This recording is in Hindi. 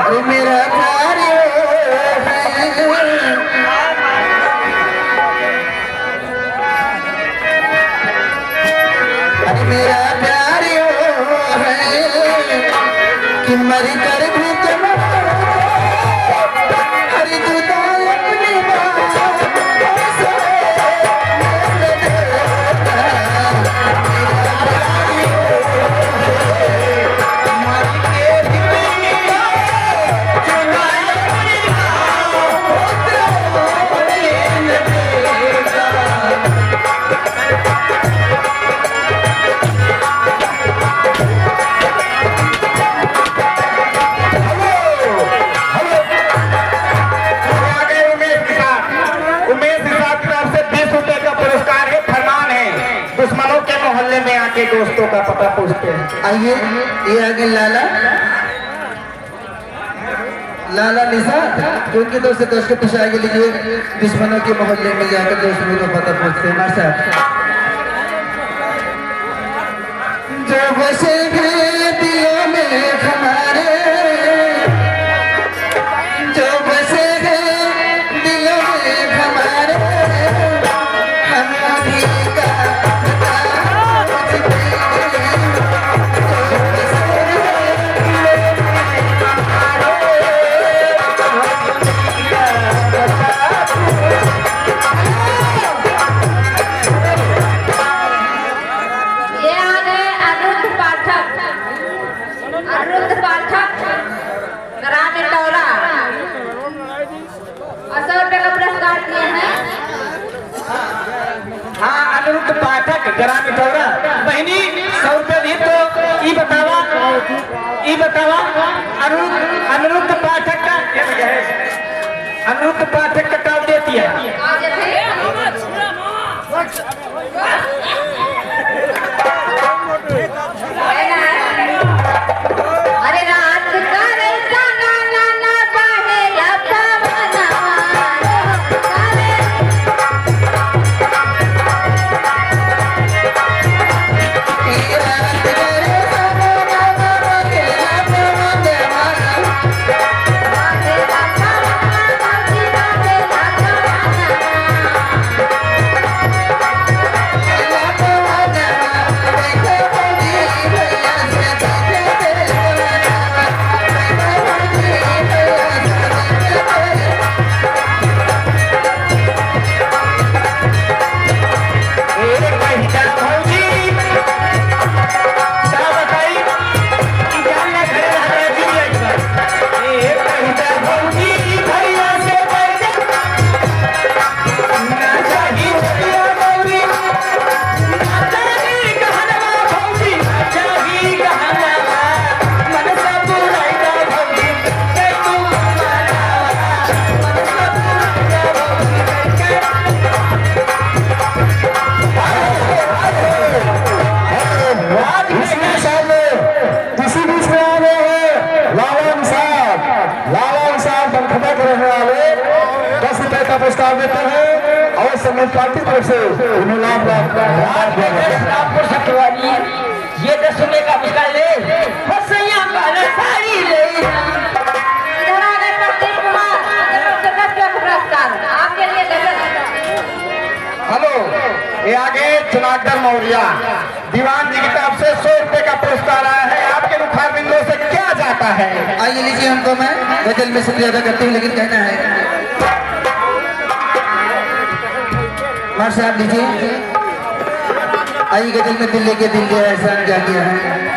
अरे मेरा प्यार है, अरे मेरा प्यार है कि मर कर भी तुम हर जुदा अपनी में आके दोस्तों का पता पूछते हैं। आइए ये आगे लाला लाला निसार जो उनके दोस्त दोस्त के पिछाए के लिए दुश्मनों के मोहल्ले में जाकर दोस्तों का पता पूछते हैं। मास्टर जो बसे हैं दिलों में हमारे, जो बसे हैं दिलों में हमारे, हम भी का पाठक ग्राम टोरा बहनी 100 रुपया दी तो ई बतावा अनिरुद्ध पाठक का अनिरुद्ध पाठक का टाप देती है। अरे रात का प्रस्ताव देते हैं और समूह पार्टी तरफ से ये 10 रुपए का पुरस्कार ले आपके लिए। हेलो, ये आगे चुनाकर मौर्या दीवान जी की तरफ से 100 रुपए का पुरस्कार आया है। आपके मुखार बिंदु से क्या जाता है? आइए लीजिए, हमको मैं गजल में शुक्रिया अदा करती हूँ, लेकिन कहना है मार साहब लीजिए। आइए गजल में दिल लेके दिल दिया एहसान क्या किया है।